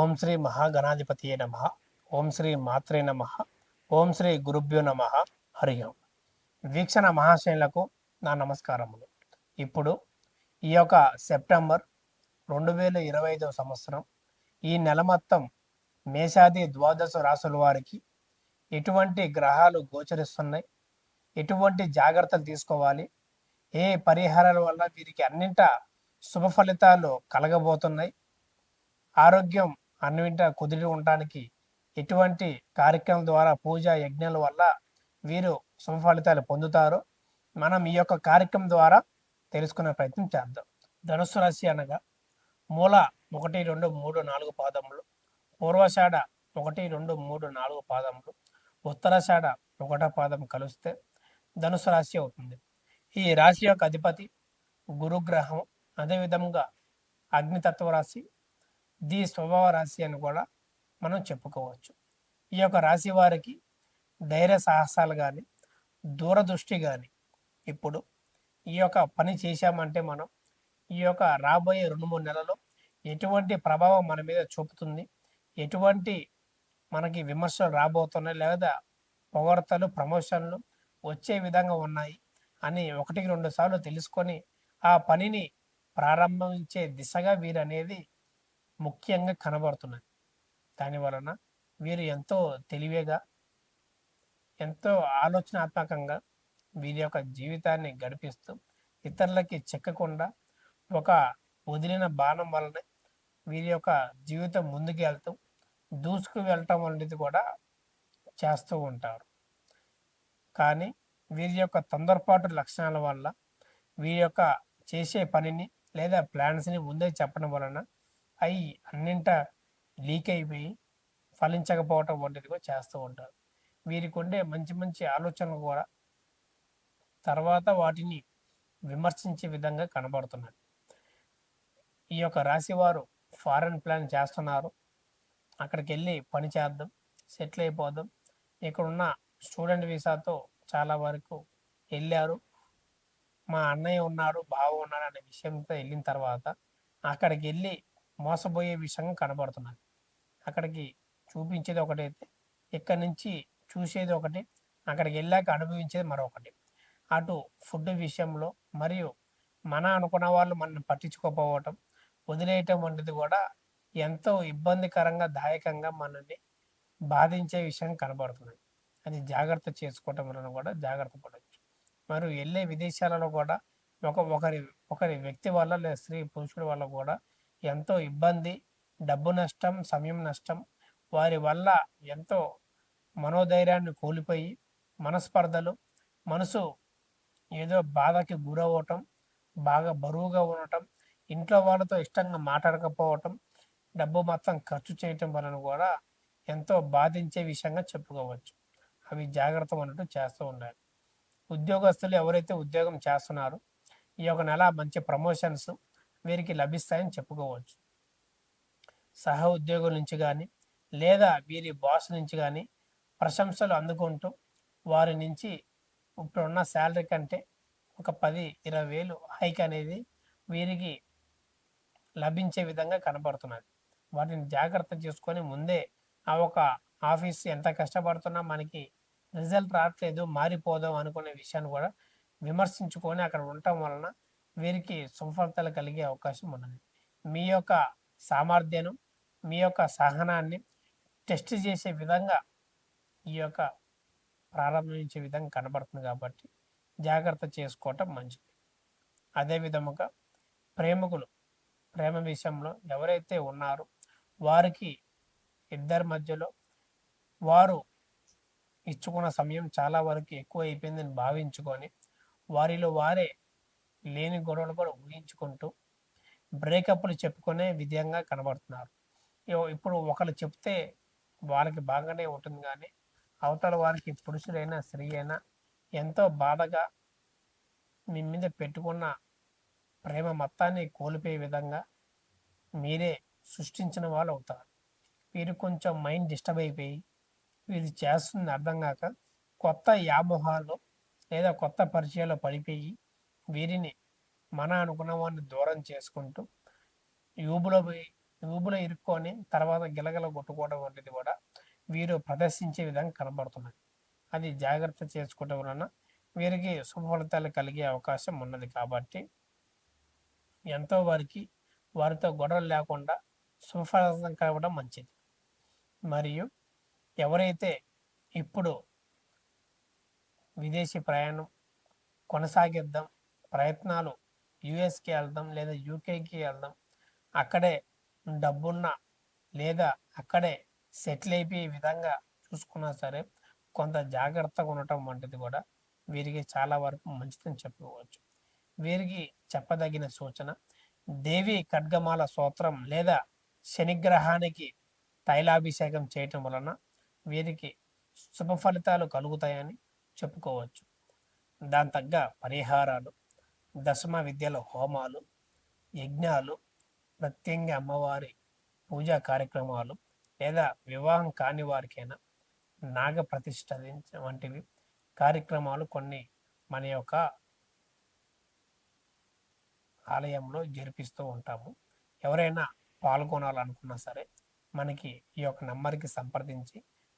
ఓం శ్రీ మహాగణాధిపతియే నమ. ఓం శ్రీ మాత్రే నమ. ఓం శ్రీ గురుభ్యో నమ. హరి ఓం. వీక్షణ మహాశయులకు నా నమస్కారములు. ఇప్పుడు ఈ యొక్క సెప్టెంబర్ 2025 సంవత్సరం ఈ నెల మొత్తం మేషాది ద్వాదశ రాసుల వారికి ఎటువంటి గ్రహాలు గోచరిస్తున్నాయి, ఎటువంటి జాగ్రత్తలు తీసుకోవాలి, ఏ పరిహారాల వల్ల వీరికి అన్నింట శుభ ఫలితాలు కలగబోతున్నాయి, ఆరోగ్యం అన్నింట కుదిరి ఉండడానికి ఎటువంటి కార్యక్రమం ద్వారా పూజ యజ్ఞాల వల్ల వీరు శుభ ఫలితాలు పొందుతారో మనం ఈ యొక్క కార్యక్రమం ద్వారా తెలుసుకునే ప్రయత్నం చేద్దాం. ధనుస్సు రాశి అనగా మూల 1, 2, 3, 4 పాదములు, పూర్వషాఢ 1, 2, 3, 4 పాదములు, ఉత్తరాషాఢ 1వ పాదం కలిస్తే ధనుసు రాశి అవుతుంది. ఈ రాశి యొక్క అధిపతి గురుగ్రహం, అదేవిధంగా అగ్నితత్వ రాశి, ది స్వభావ రాశి అని కూడా మనం చెప్పుకోవచ్చు. ఈ యొక్క రాశి వారికి ధైర్య సాహసాలు కానీ, దూరదృష్టి కానీ, ఇప్పుడు ఈ యొక్క పని చేశామంటే మనం ఈ యొక్క రాబోయే 2-3 నెలల్లో ఎటువంటి ప్రభావం మన మీద చూపుతుంది, ఎటువంటి మనకి విమర్శలు రాబోతున్నాయి, లేదా పొగడ్తలు ప్రమోషన్లు వచ్చే విధంగా ఉన్నాయి అని 1-2 సార్లు తెలుసుకొని ఆ పనిని ప్రారంభించే దిశగా వీరు అనేది ముఖ్యంగా కనబడుతున్నది. దాని వలన వీరు ఎంతో తెలివిగా, ఎంతో ఆలోచనాత్మకంగా వీరి యొక్క జీవితాన్ని గడిపిస్తూ ఇతరులకి చెక్కకుండా ఒక వదిలిన బాణం వలన వీరి యొక్క జీవితం ముందుకు వెళ్తూ దూసుకు వెళ్ళటం అనేది కూడా చేస్తూ ఉంటారు. కానీ వీరి యొక్క తొందరపాటు లక్షణాల వల్ల వీరి యొక్క చేసే పనిని లేదా ప్లాన్స్ని ముందే చెప్పడం వలన అవి అన్నింట లీక్ అయిపోయి ఫలించకపోవటం వంటిది కూడా చేస్తూ ఉంటారు. వీరికి ఉండే మంచి మంచి ఆలోచనలు కూడా తర్వాత వాటిని విమర్శించే విధంగా కనబడుతున్నాయి. ఈ యొక్క రాశి వారు ఫారెన్ ప్లాన్ చేస్తున్నారు, అక్కడికి వెళ్ళి పని చేద్దాం, సెటిల్ అయిపోదాం, ఇక్కడున్న స్టూడెంట్ వీసాతో చాలా వరకు వెళ్ళారు, మా అన్నయ్య ఉన్నారు, బావ ఉన్నారు అనే విషయంతో వెళ్ళిన తర్వాత అక్కడికి వెళ్ళి మోసపోయే విషయంగా కనబడుతున్నది. అక్కడికి చూపించేది ఒకటైతే ఇక్కడి నుంచి చూసేది ఒకటి, అక్కడికి వెళ్ళాక అనుభవించేది మరొకటి. అటు ఫుడ్ విషయంలో మరియు మన అనుకున్న వాళ్ళు మనల్ని పట్టించుకోకపోవటం, వదిలేయటం వంటిది కూడా ఎంతో ఇబ్బందికరంగా, దాయకంగా మనల్ని బాధించే విషయం కనబడుతుంది. అది జాగ్రత్త చేసుకోవటం వలన కూడా జాగ్రత్త పడవచ్చు. మరియు వెళ్ళే విదేశాలలో కూడా ఒకరి వ్యక్తి వల్ల లేదా స్త్రీ పురుషుడి వల్ల కూడా ఎంతో ఇబ్బంది, డబ్బు నష్టం, సమయం నష్టం, వారి వల్ల ఎంతో మనోధైర్యాన్ని కోల్పోయి మనస్పర్ధలు, మనసు ఏదో బాధకి గురవ్వటం, బాగా బరువుగా ఉండటం, ఇంట్లో వాళ్ళతో ఇష్టంగా మాట్లాడకపోవటం, డబ్బు మొత్తం ఖర్చు చేయటం వలన కూడా ఎంతో బాధించే విషయంగా చెప్పుకోవచ్చు. అవి జాగ్రత్త అన్నట్టు చేస్తూ ఉండాలి. ఉద్యోగస్తులు ఎవరైతే ఉద్యోగం చేస్తున్నారో ఈ యొక్క నెల మంచి ప్రమోషన్స్ వీరికి లభిస్తాయని చెప్పుకోవచ్చు. సహ ఉద్యోగుల నుంచి కానీ లేదా వీరి బాస్ నుంచి కానీ ప్రశంసలు అందుకుంటూ వారి నుంచి ఇప్పుడున్న శాలరీ కంటే ఒక 10-20 వేలు హైక్ అనేది వీరికి లభించే విధంగా కనబడుతున్నది. వాటిని జాగ్రత్త చేసుకొని ముందే ఆ ఒక ఆఫీస్ ఎంత కష్టపడుతున్నా మనకి రిజల్ట్ రావట్లేదు, మారిపోదాం అనుకునే విషయాన్ని కూడా విమర్శించుకొని అక్కడ ఉండటం వలన వీరికి సుఫలితాలు కలిగే అవకాశం ఉన్నది. మీ యొక్క సామర్థ్యం, మీ యొక్క సహనాన్ని టెస్ట్ చేసే విధంగా ఈ యొక్క ప్రారంభించే విధంగా కనబడుతుంది కాబట్టి జాగ్రత్త చేసుకోవటం మంచిది. అదేవిధముగా ప్రేమ విషయంలో ఎవరైతే ఉన్నారో వారికి ఇద్దరి మధ్యలో వారు ఇచ్చుకున్న సమయం చాలా వరకు ఎక్కువ అయిపోయిందని భావించుకొని వారిలో వారే లేని గొడవలు కూడా ఊహించుకుంటూ బ్రేకప్లు చెప్పుకునే విధంగా కనబడుతున్నారు. ఇప్పుడు ఒకరు చెప్తే వాళ్ళకి బాగానే ఉంటుంది, కానీ అవతల వారికి పురుషుడైనా స్త్రీ అయినా ఎంతో బాధగా మీ మీద పెట్టుకున్న ప్రేమ మొత్తాన్ని కోల్పోయే విధంగా మీరే సృష్టించిన వాళ్ళు అవుతారు. వీరు కొంచెం మైండ్ డిస్టర్బ్ అయిపోయి వీరు చేస్తుంది అర్థం కాక కొత్త వ్యామోహాలు లేదా కొత్త పరిచయాలు పడిపోయి వీరిని మన అనుకున్న వాడిని దూరం చేసుకుంటూ యూబులో పోయి ఊబులో ఇరుక్కొని తర్వాత గిలగల కొట్టుకోవడం వంటిది కూడా వీరు ప్రదర్శించే విధంగా కనబడుతున్నది. అది జాగ్రత్త చేసుకోవడం వలన వీరికి శుభ ఫలితాలు కలిగే అవకాశం ఉన్నది. కాబట్టి ఎంతో వారితో గొడవలు లేకుండా శుభఫలితం కలగడం మంచిది. మరియు ఎవరైతే ఇప్పుడు విదేశీ ప్రయాణం కొనసాగిద్దాం, ప్రయత్నాలు యుఎస్కి వెళ్దాం లేదా యూకేకి వెళ్దాం, అక్కడే డబ్బున్న లేదా అక్కడే సెటిల్ అయిపోయే విధంగా చూసుకున్నా సరే కొంత జాగ్రత్తగా ఉండటం వంటిది కూడా వీరికి చాలా వరకు మంచిదని చెప్పుకోవచ్చు. వీరికి చెప్పదగిన సూచన దేవి ఖడ్గమాల స్తోత్రం లేదా శనిగ్రహానికి తైలాభిషేకం చేయటం వలన వీరికి శుభ ఫలితాలు కలుగుతాయని చెప్పుకోవచ్చు. దాని తగ్గ పరిహారాలు, దశమ విద్యల హోమాలు, యజ్ఞాలు, ప్రత్యంగా అమ్మవారి పూజా కార్యక్రమాలు లేదా వివాహం కాని వారికైనా నాగ ప్రతిష్ఠ వంటివి కార్యక్రమాలు కొన్ని మన యొక్క ఆలయంలో జరిపిస్తూ ఉంటాము. ఎవరైనా పాల్గొనాలనుకున్నా సరే మనకి ఈ యొక్క నంబర్కి సంప్రదించి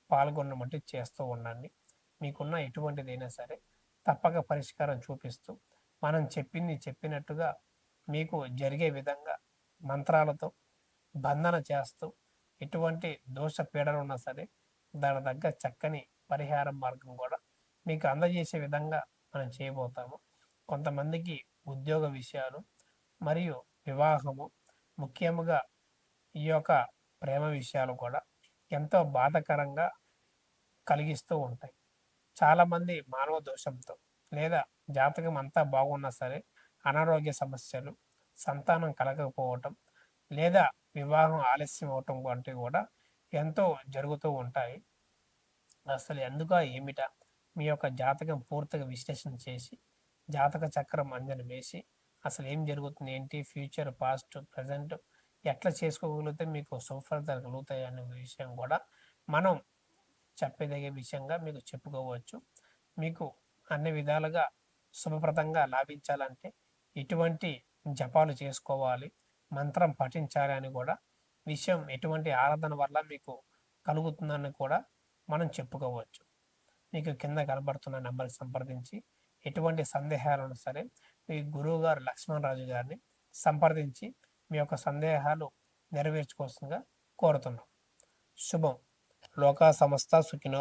పాల్గొనమంటే చేస్తూ ఉండండి. మీకున్న ఎటువంటిదైనా సరే తప్పక పరిష్కారం చూపిస్తూ మనం చెప్పినట్టుగా మీకు జరిగే విధంగా మంత్రాలతో బంధన చేస్తూ ఎటువంటి దోష పీడలు ఉన్నా సరే దాని తగ్గ చక్కని పరిహార మార్గం కూడా మీకు అందజేసే విధంగా మనం చేయబోతాము. కొంతమందికి ఉద్యోగ విషయాలు మరియు వివాహము, ముఖ్యముగా ఈ యొక్క ప్రేమ విషయాలు కూడా ఎంతో బాధాకరంగా కలిగిస్తూ ఉంటాయి. చాలామంది మానవ దోషంతో లేదా జాతకం అంతా బాగున్నా సరే అనారోగ్య సమస్యలు, సంతానం కలగకపోవటం లేదా వివాహం ఆలస్యం అవటం వంటివి కూడా ఎంతో జరుగుతూ ఉంటాయి. అసలు ఎందుక ఏమిటా మీ యొక్క జాతకం పూర్తిగా విశ్లేషణ చేసి జాతక చక్రం అంజనం వేసి అసలు ఏం జరుగుతుంది, ఏంటి, ఫ్యూచర్, పాస్ట్, ప్రజెంట్ ఎట్లా చేసుకోగలిగితే మీకు శుభఫలితాలు కలుగుతాయి అనే విషయం కూడా మనం చెప్పదగే విషయంగా మీకు చెప్పుకోవచ్చు. మీకు అన్ని విధాలుగా శుభప్రదంగా లాభించాలంటే ఇటువంటి జపాలు చేసుకోవాలి, మంత్రం పఠించాలి అని కూడా విషయం ఎటువంటి ఆరాధన వల్ల మీకు కలుగుతుందని కూడా మనం చెప్పుకోవచ్చు. మీకు కింద కనబడుతున్న నెంబర్ సంప్రదించి ఎటువంటి సందేహాలను సరే మీ గురువు గారు లక్ష్మణరాజు గారిని సంప్రదించి మీ యొక్క సందేహాలు నెరవేర్చుకోవాల్సిందిగా కోరుతున్నాం. శుభం. లోకా సమస్త సుఖినో